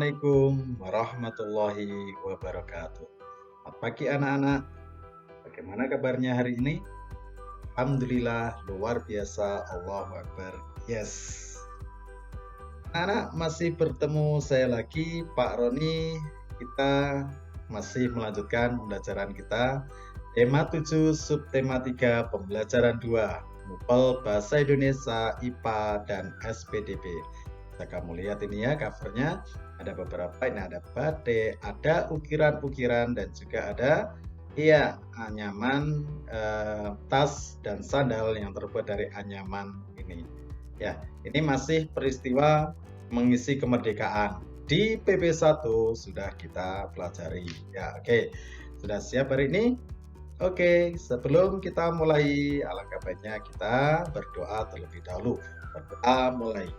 Assalamualaikum warahmatullahi wabarakatuh. Selamat pagi anak-anak. Bagaimana kabarnya hari ini? Alhamdulillah luar biasa. Allahu Akbar. Yes. Anak masih bertemu saya lagi, Pak Roni. Kita masih melanjutkan pembelajaran kita. Tema 7, subtema 3, pembelajaran 2. MUPEL Bahasa Indonesia, IPA, dan SPDB. Bisa kamu lihat ini ya covernya. Ada beberapa, ini ada batik, ada ukiran-ukiran, dan juga ada anyaman, tas dan sandal yang terbuat dari anyaman ini. Ya, ini masih peristiwa mengisi kemerdekaan. Di PP1 sudah kita pelajari. Ya, oke. Sudah siap hari ini? Oke, sebelum kita mulai, alangkah baiknya kita berdoa terlebih dahulu. Berdoa mulai.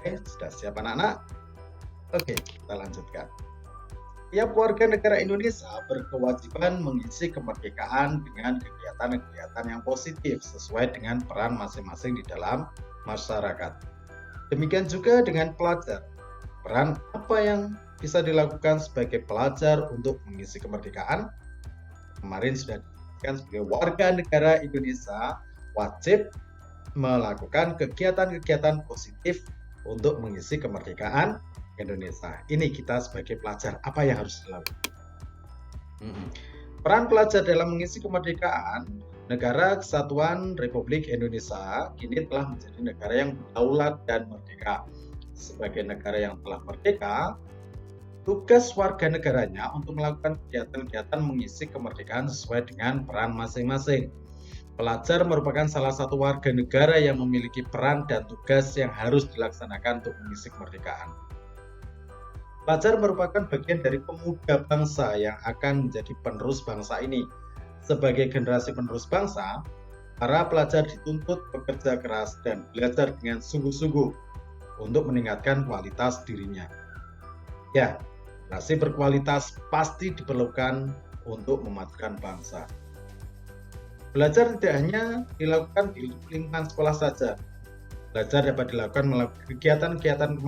Oke, sudah siap anak-anak? Oke, kita lanjutkan. Tiap warga negara Indonesia berkewajiban mengisi kemerdekaan dengan kegiatan-kegiatan yang positif sesuai dengan peran masing-masing di dalam masyarakat. Demikian juga dengan pelajar. Peran apa yang bisa dilakukan sebagai pelajar untuk mengisi kemerdekaan? Kemarin sudah disebutkan sebagai warga negara Indonesia wajib melakukan kegiatan-kegiatan positif untuk mengisi kemerdekaan Indonesia. Ini kita sebagai pelajar, apa yang harus dilakukan? Peran pelajar dalam mengisi kemerdekaan negara kesatuan Republik Indonesia kini telah menjadi negara yang berdaulat dan merdeka. Sebagai negara yang telah merdeka, tugas warga negaranya untuk melakukan kegiatan-kegiatan mengisi kemerdekaan sesuai dengan peran masing-masing. Pelajar merupakan salah satu warga negara yang memiliki peran dan tugas yang harus dilaksanakan untuk mengisi kemerdekaan. Pelajar merupakan bagian dari pemuda bangsa yang akan menjadi penerus bangsa ini. Sebagai generasi penerus bangsa, para pelajar dituntut bekerja keras dan belajar dengan sungguh-sungguh untuk meningkatkan kualitas dirinya. Ya, generasi berkualitas pasti diperlukan untuk memajukan bangsa. Belajar tidak hanya dilakukan di lingkungan sekolah saja. Belajar dapat dilakukan melalui kegiatan-kegiatan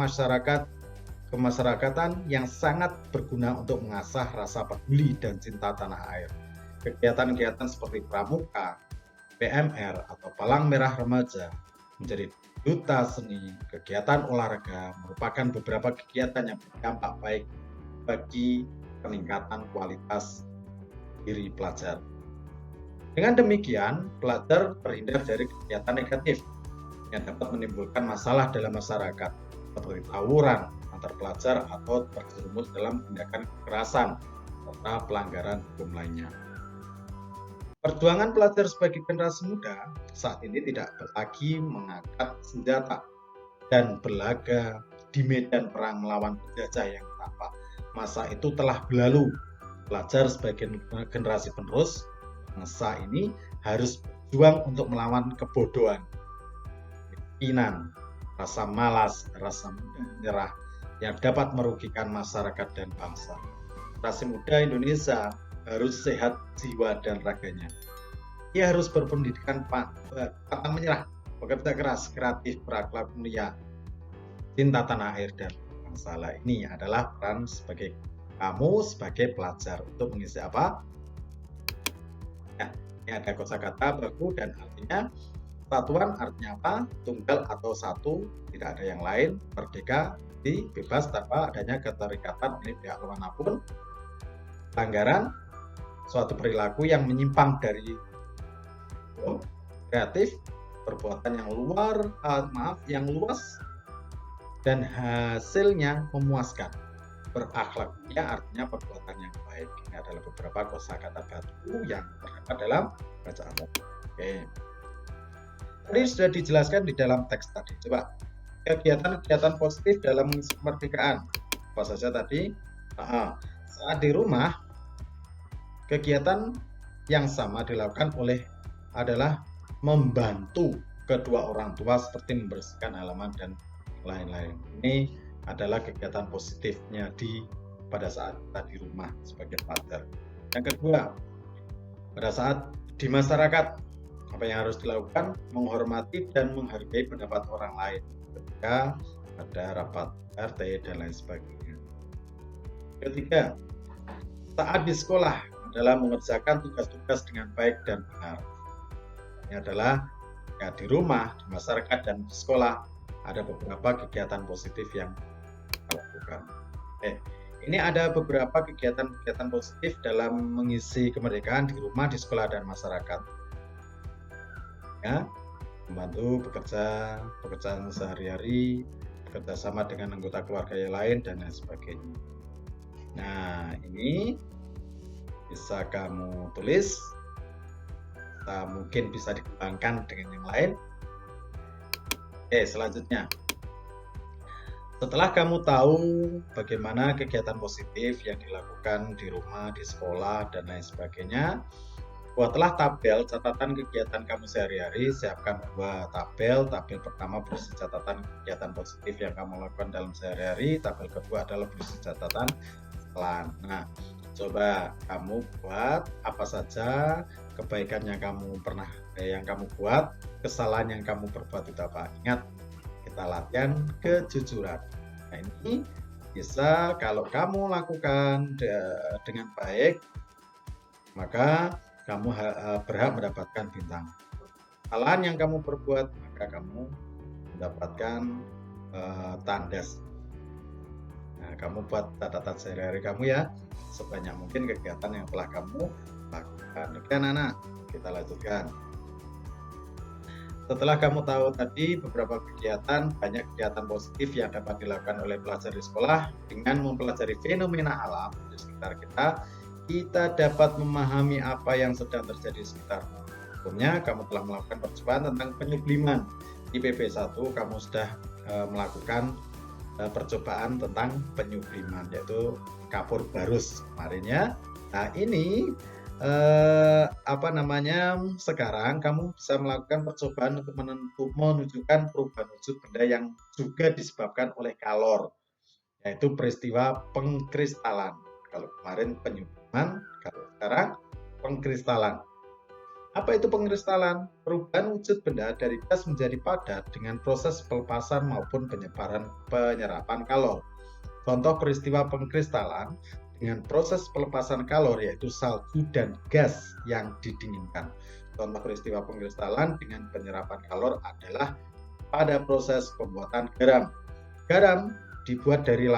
kemasyarakatan yang sangat berguna untuk mengasah rasa peduli dan cinta tanah air. Kegiatan-kegiatan seperti pramuka, PMR atau Palang Merah Remaja, menjadi duta seni, kegiatan olahraga merupakan beberapa kegiatan yang berdampak baik bagi peningkatan kualitas diri pelajar. Dengan demikian, pelajar terhindar dari kegiatan negatif yang dapat menimbulkan masalah dalam masyarakat, seperti tawuran antar pelajar atau terjerumus dalam tindakan kekerasan serta pelanggaran hukum lainnya. Perjuangan pelajar sebagai generasi muda saat ini tidak lagi mengangkat senjata dan berlaga di medan perang melawan penjajah yang tampak. Masa itu telah berlalu. Pelajar sebagai generasi penerus bangsa ini harus berjuang untuk melawan kebodohan, kemiskinan, rasa malas, rasa mudah menyerah yang dapat merugikan masyarakat dan bangsa. Generasi muda Indonesia harus sehat jiwa dan raganya. Ia harus berpendidikan pantang menyerah, bekerja keras, kreatif, berakhlak mulia, cinta tanah air dan bangsa. Ini adalah peran sebagai kamu sebagai pelajar untuk mengisi apa? Ya, ini ada kosakata baku dan artinya satuan, artinya apa? Tunggal atau satu, tidak ada yang lain, merdeka, bebas tanpa adanya keterikatan oleh pihak manapun. Pelanggaran, suatu perilaku yang menyimpang dari kreatif, perbuatan yang luas dan hasilnya memuaskan. Berakhlak mulia artinya perbuatan yang baik. Ini adalah beberapa kosakata baku yang terdapat dalam bacaan. Oke. Tadi sudah dijelaskan di dalam teks tadi. Coba kegiatan-kegiatan positif dalam mengisi kemerdekaan. Apa saja tadi? Saat di rumah, kegiatan yang sama dilakukan adalah membantu kedua orang tua seperti membersihkan halaman dan lain-lain. Ini adalah kegiatan positifnya pada saat kita di rumah sebagai pelajar. Yang kedua, pada saat di masyarakat, apa yang harus dilakukan? Menghormati dan menghargai pendapat orang lain. Ketika ada rapat RT dan lain sebagainya. Ketiga, saat di sekolah adalah mengerjakan tugas-tugas dengan baik dan benar. Ini adalah ya, di rumah, di masyarakat, dan di sekolah ada beberapa kegiatan positif yang kita lakukan. Ini ada beberapa kegiatan-kegiatan positif dalam mengisi kemerdekaan di rumah, di sekolah, dan masyarakat. Ya, membantu pekerjaan sehari-hari, bekerja sama dengan anggota keluarga yang lain, dan lain sebagainya. Nah, ini bisa kamu tulis, mungkin bisa dikembangkan dengan yang lain. Selanjutnya, setelah kamu tahu bagaimana kegiatan positif yang dilakukan di rumah, di sekolah, dan lain sebagainya, buatlah tabel catatan kegiatan kamu sehari-hari. Siapkan 2 tabel. Tabel pertama berisi catatan kegiatan positif yang kamu lakukan dalam sehari-hari. Tabel kedua adalah berisi catatan kesalahan. Nah, coba kamu buat apa saja kebaikan yang kamu buat, kesalahan yang kamu perbuat itu apa. Ingat, kita latihan kejujuran. Nah, ini bisa kalau kamu lakukan dengan baik, maka kamu berhak mendapatkan bintang. Kesalahan yang kamu perbuat, maka kamu mendapatkan tanda. Nah, kamu buat catatan sehari-hari kamu ya, sebanyak mungkin kegiatan yang telah kamu lakukan. Oke anak-anak, kita lanjutkan. Setelah kamu tahu tadi beberapa kegiatan, banyak kegiatan positif yang dapat dilakukan oleh pelajar di sekolah dengan mempelajari fenomena alam di sekitar kita dapat memahami apa yang sedang terjadi di sekitar. Sebelumnya kamu telah melakukan percobaan tentang penyubliman. Di PP1 kamu sudah melakukan percobaan tentang penyubliman, yaitu kapur barus kemarin ya. Nah, ini sekarang kamu bisa melakukan percobaan untuk menunjukkan perubahan wujud benda yang juga disebabkan oleh kalor, yaitu peristiwa pengkristalan. Kalau kemarin penyubliman, kalau sekarang pengkristalan. Apa itu pengkristalan? Perubahan wujud benda dari gas menjadi padat dengan proses pelepasan maupun penyerapan kalor. Contoh peristiwa pengkristalan dengan proses pelepasan kalor yaitu salju dan gas yang didinginkan. Contoh peristiwa pengkristalan dengan penyerapan kalor adalah pada proses pembuatan garam. Garam dibuat dari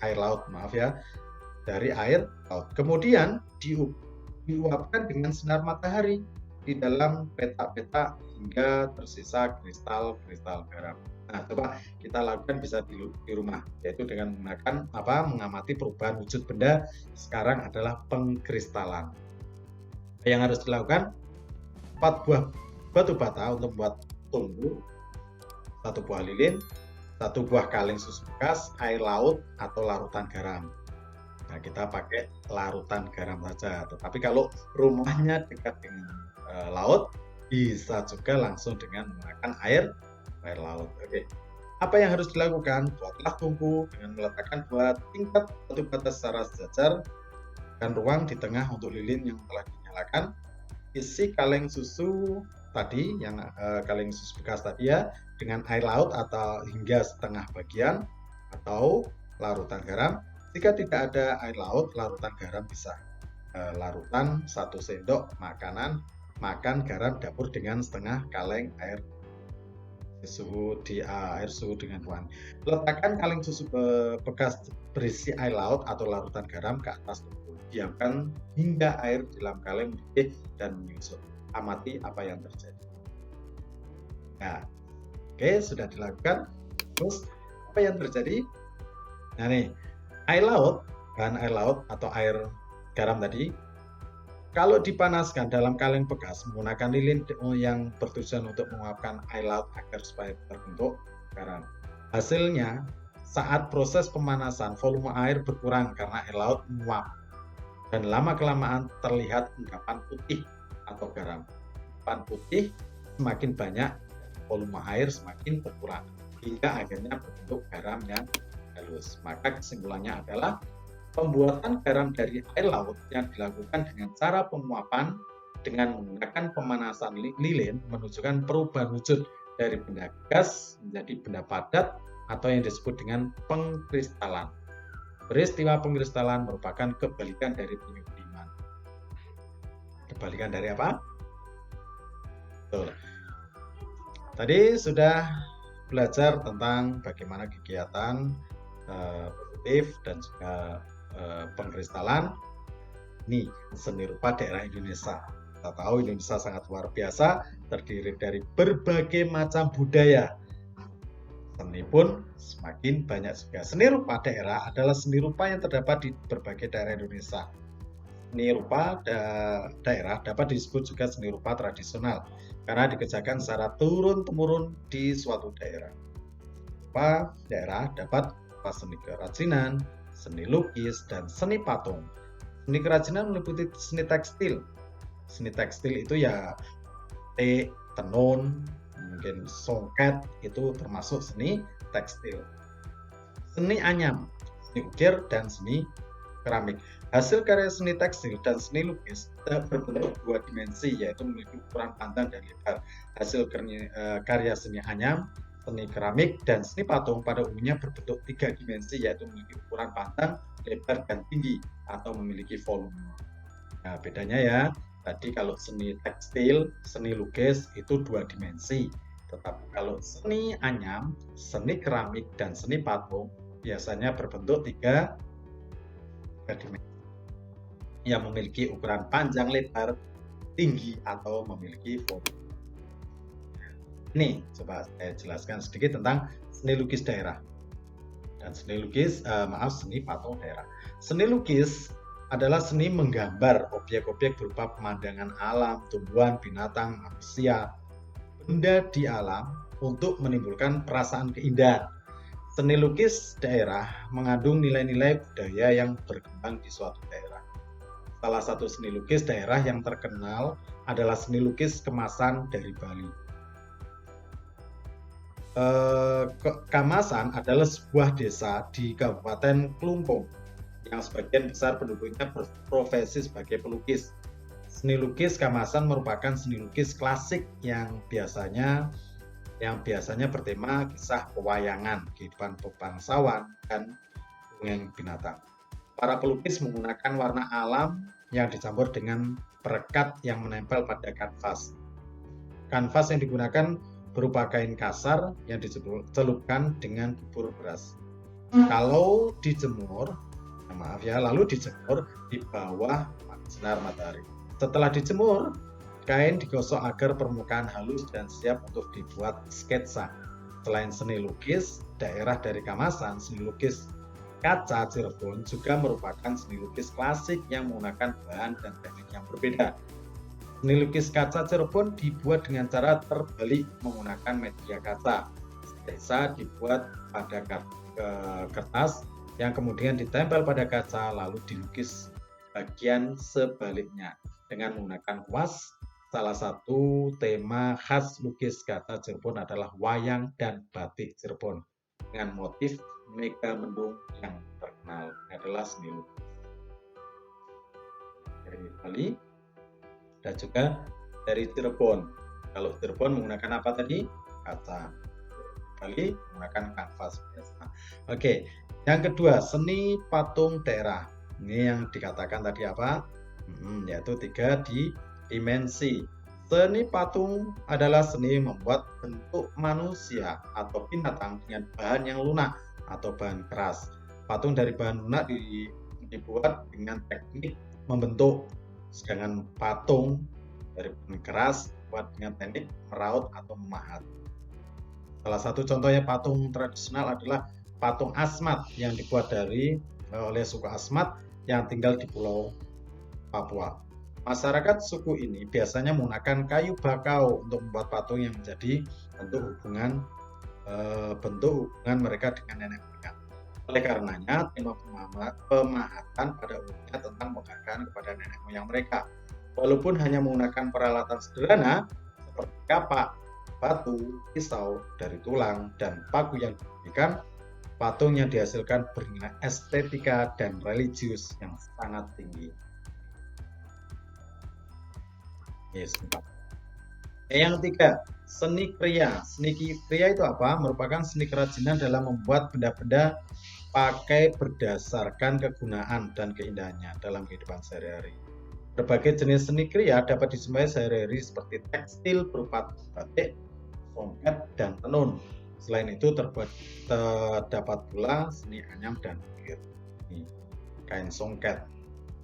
air laut, dari air laut. Kemudian diuapkan dengan sinar matahari di dalam petak-petak hingga tersisa kristal-kristal garam. Nah, coba kita lakukan bisa di rumah, yaitu dengan menggunakan mengamati perubahan wujud benda sekarang adalah pengkristalan. Yang harus dilakukan 4 buah batu bata untuk membuat tungku, 1 buah lilin, 1 buah kaleng susu bekas, air laut atau larutan garam. Nah, kita pakai larutan garam saja. Tetapi kalau rumahnya dekat dengan laut, bisa juga langsung dengan menggunakan air laut. Oke. Apa yang harus dilakukan? Buatlah tungku dengan meletakkan 2 tingkat batu bata secara sejajar dan ruang di tengah untuk lilin yang telah dinyalakan. Isi kaleng susu tadi, yang kaleng susu bekas tadi ya, dengan air laut atau hingga setengah bagian atau larutan garam. Jika tidak ada air laut, larutan garam bisa. Larutan 1 sendok makan garam dapur dengan setengah kaleng air susu dengan ruang. Letakkan kaleng susu bekas berisi air laut atau larutan garam ke atas tungku. Diamkan hingga air di dalam kaleng mendidih dan menyusut. Amati apa yang terjadi. Nah, oke, sudah dilakukan. Terus apa yang terjadi? Nah nih, bahan air laut atau air garam tadi, kalau dipanaskan dalam kaleng bekas menggunakan lilin yang bertujuan untuk menguapkan air laut agar supaya terbentuk garam. Hasilnya, saat proses pemanasan volume air berkurang karena air laut menguap dan lama-kelamaan terlihat endapan putih atau garam. Endapan putih semakin banyak, volume air semakin berkurang hingga akhirnya berbentuk garam yang halus. Maka kesimpulannya adalah pembuatan garam dari air laut yang dilakukan dengan cara penguapan dengan menggunakan pemanasan lilin menunjukkan perubahan wujud dari benda gas menjadi benda padat atau yang disebut dengan pengkristalan. Peristiwa pengkristalan merupakan kebalikan dari penyubliman. Kebalikan dari apa? Betul. Tadi sudah belajar tentang bagaimana kegiatan positif dan juga pengkristalan. Ini seni rupa daerah Indonesia. Kita tahu Indonesia sangat luar biasa, terdiri dari berbagai macam budaya. Seni pun semakin banyak juga. Seni rupa daerah adalah seni rupa yang terdapat di berbagai daerah Indonesia. Seni rupa daerah dapat disebut juga seni rupa tradisional karena dikerjakan secara turun-temurun di suatu daerah. Rupa daerah dapat berupa seni kerajinan, seni lukis, dan seni patung. Seni kerajinan meliputi seni tekstil. Seni tekstil itu ya batik, tenun, mungkin songket, itu termasuk seni tekstil. Seni anyam, seni ukir, dan seni keramik. Hasil karya seni tekstil dan seni lukis berbentuk dua dimensi, yaitu memiliki ukuran panjang dan lebar. Hasil karya seni anyam, seni keramik, dan seni patung pada umumnya berbentuk tiga dimensi, yaitu memiliki ukuran panjang, lebar, dan tinggi, atau memiliki volume. Nah, bedanya ya, tadi kalau seni tekstil, seni lukis itu dua dimensi. Tetapi kalau seni anyam, seni keramik, dan seni patung biasanya berbentuk tiga dimensi yang memiliki ukuran panjang, lebar, tinggi, atau memiliki volume. Ini coba saya jelaskan sedikit tentang seni lukis daerah dan seni patung daerah. Seni lukis adalah seni menggambar objek-objek berupa pemandangan alam, tumbuhan, binatang, manusia, benda di alam untuk menimbulkan perasaan keindahan. Seni lukis daerah mengandung nilai-nilai budaya yang berkembang di suatu daerah. Salah satu seni lukis daerah yang terkenal adalah seni lukis kemasan dari Bali. Kamasan adalah sebuah desa di Kabupaten Klungkung yang sebagian besar penduduknya berprofesi sebagai pelukis. Seni lukis Kamasan merupakan seni lukis klasik yang biasanya bertema kisah pewayangan, kehidupan bangsawan, dan dongeng binatang. Para pelukis menggunakan warna alam yang dicampur dengan perekat yang menempel pada kanvas. Kanvas yang digunakan berupa kain kasar yang dicelupkan dengan bubur beras. Kalau dijemur, lalu dijemur di bawah sinar matahari. Setelah dijemur, kain digosok agar permukaan halus dan siap untuk dibuat sketsa. Selain seni lukis daerah dari Kamasan, seni lukis kaca Cirebon juga merupakan seni lukis klasik yang menggunakan bahan dan teknik yang berbeda. Seni lukis kaca Cirebon dibuat dengan cara terbalik menggunakan media kaca. Sketsa dibuat pada kertas yang kemudian ditempel pada kaca lalu dilukis bagian sebaliknya dengan menggunakan kuas. Salah satu tema khas lukis kaca Cirebon adalah wayang dan batik Cirebon dengan motif megamendung yang terkenal. Ini adalah seni lukis dari Bali dan juga dari Cirebon. Kalau Cirebon menggunakan apa tadi? Kaca. Bali menggunakan kanvas biasa. Oke. Yang kedua, seni patung daerah. Ini yang dikatakan tadi apa? Yaitu tiga dimensi. Seni patung adalah seni membuat bentuk manusia atau binatang dengan bahan yang lunak atau bahan keras. Patung dari bahan lunak dibuat dengan teknik membentuk, sedangkan patung dari bahan keras dibuat dengan teknik meraut atau memahat. Salah satu contohnya patung tradisional adalah patung Asmat yang dibuat oleh suku Asmat yang tinggal di Pulau Papua. Masyarakat suku ini biasanya menggunakan kayu bakau untuk membuat patung yang menjadi bentuk hubungan mereka dengan nenek moyang. Oleh karenanya, tema pemahatan pada umumnya tentang menghargai kepada nenek moyang mereka. Walaupun hanya menggunakan peralatan sederhana seperti kapak, batu, pisau dari tulang, dan paku yang diberikan, patung yang dihasilkan bernilai estetika dan religius yang sangat tinggi. Yes, Yang ketiga, seni kriya. Seni kriya itu apa? Merupakan seni kerajinan dalam membuat benda-benda pakai berdasarkan kegunaan dan keindahannya dalam kehidupan sehari-hari. Berbagai jenis seni kriya dapat dijumpai sehari-hari seperti tekstil berupa batik, songket, dan tenun. Selain itu terdapat pula seni anyam dan ukir. Kain songket,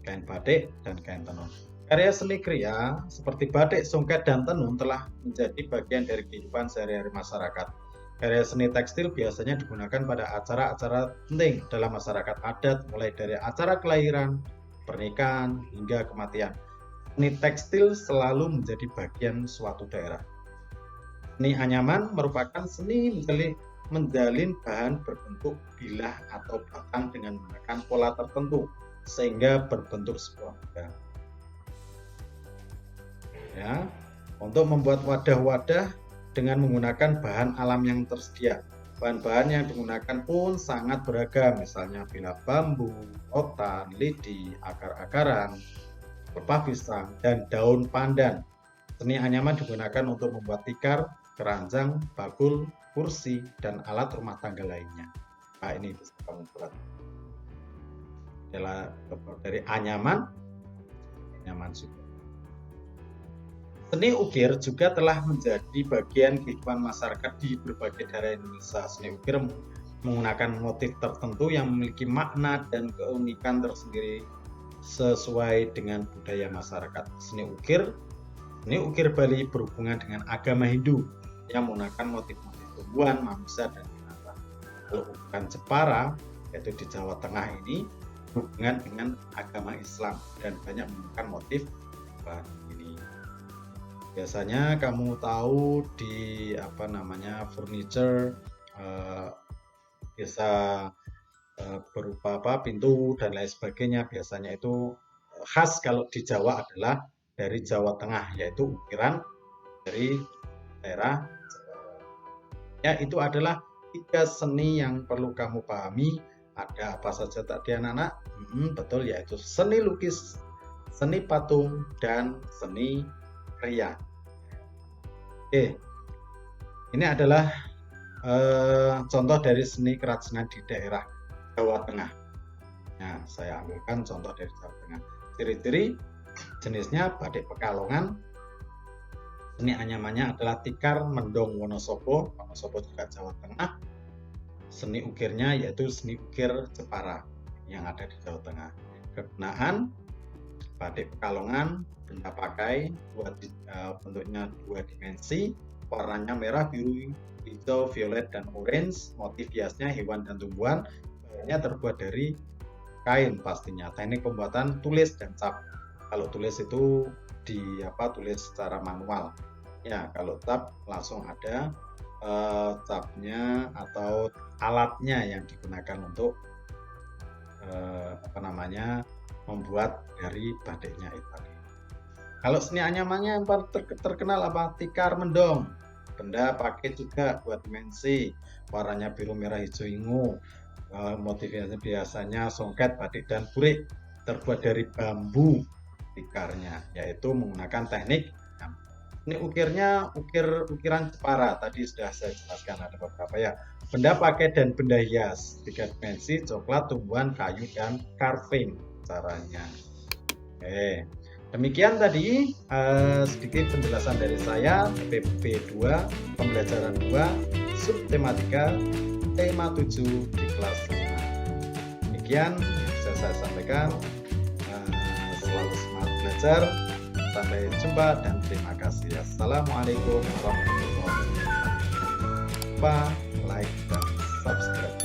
kain batik, dan kain tenun. Karya seni kriya seperti batik, songket, dan tenun telah menjadi bagian dari kehidupan sehari-hari masyarakat. Karya seni tekstil biasanya digunakan pada acara-acara penting dalam masyarakat adat, mulai dari acara kelahiran, pernikahan, hingga kematian. Seni tekstil selalu menjadi bagian suatu daerah. Seni anyaman merupakan seni menjalin bahan berbentuk bilah atau batang dengan menggunakan pola tertentu sehingga berbentuk sebuah benda. Ya, untuk membuat wadah-wadah dengan menggunakan bahan alam yang tersedia. Bahan-bahan yang digunakan pun sangat beragam, misalnya bilah bambu, rotan, lidi, akar-akaran, pelepah pisang, dan daun pandan. Seni anyaman digunakan untuk membuat tikar, keranjang, bakul, kursi, dan alat rumah tangga lainnya. Nah, ini bisa kamu buat. Adalah dari anyaman juga. Seni ukir juga telah menjadi bagian kehidupan masyarakat di berbagai daerah Indonesia. Seni ukir menggunakan motif tertentu yang memiliki makna dan keunikan tersendiri sesuai dengan budaya masyarakat. Seni ukir Bali berhubungan dengan agama Hindu yang menggunakan motif-motif tumbuhan, manusia, dan binatang. Kalau ukiran Jepara, yaitu di Jawa Tengah ini, berhubungan dengan agama Islam dan banyak menggunakan motif ini. Biasanya kamu tahu di furniture bisa berupa pintu dan lain sebagainya. Biasanya itu khas kalau di Jawa adalah dari Jawa Tengah, yaitu ukiran dari daerah ya. Itu adalah 3 seni yang perlu kamu pahami. Ada apa saja tadi anak-anak? Betul, yaitu seni lukis, seni patung, dan seni kriya. Oke, ini adalah contoh dari seni kerajinan di daerah Jawa Tengah. Nah, saya ambilkan contoh dari Jawa Tengah. Ciri-ciri jenisnya batik Pekalongan. Seni anyamannya adalah tikar mendong Wonosobo juga Jawa Tengah. Seni ukirnya yaitu seni ukir Jepara yang ada di Jawa Tengah. Kegunaan batik Pekalongan, benda pakai, bentuknya 2 dimensi, warnanya merah, biru, hijau, violet, dan orange. Motif hiasnya hewan dan tumbuhan. Bahannya terbuat dari kain pastinya. Teknik pembuatan tulis dan cap. Kalau tulis itu tulis secara manual. Ya, kalau cap langsung ada capnya atau alatnya yang digunakan untuk membuat dari batiknya itu. Kalau seni anyamannya yang terkenal tikar mendong. Benda pakai juga 2 dimensi, warnanya biru, merah, hijau, ungu. Motifnya biasanya songket, batik, dan burik. Terbuat dari bambu tikarnya, yaitu menggunakan teknik. Ini ukiran Jepara, tadi sudah saya jelaskan ada beberapa ya. Benda pakai dan benda hias, 3 dimensi, coklat, tumbuhan, kayu, dan carving caranya. Oke, demikian tadi sedikit penjelasan dari saya. PP2 pembelajaran 2 subtematika tema 7 di kelas 5. Demikian bisa saya sampaikan. Selalu semangat belajar. Sampai jumpa dan terima kasih. Assalamualaikum warahmatullahi wabarakatuh. Like dan subscribe.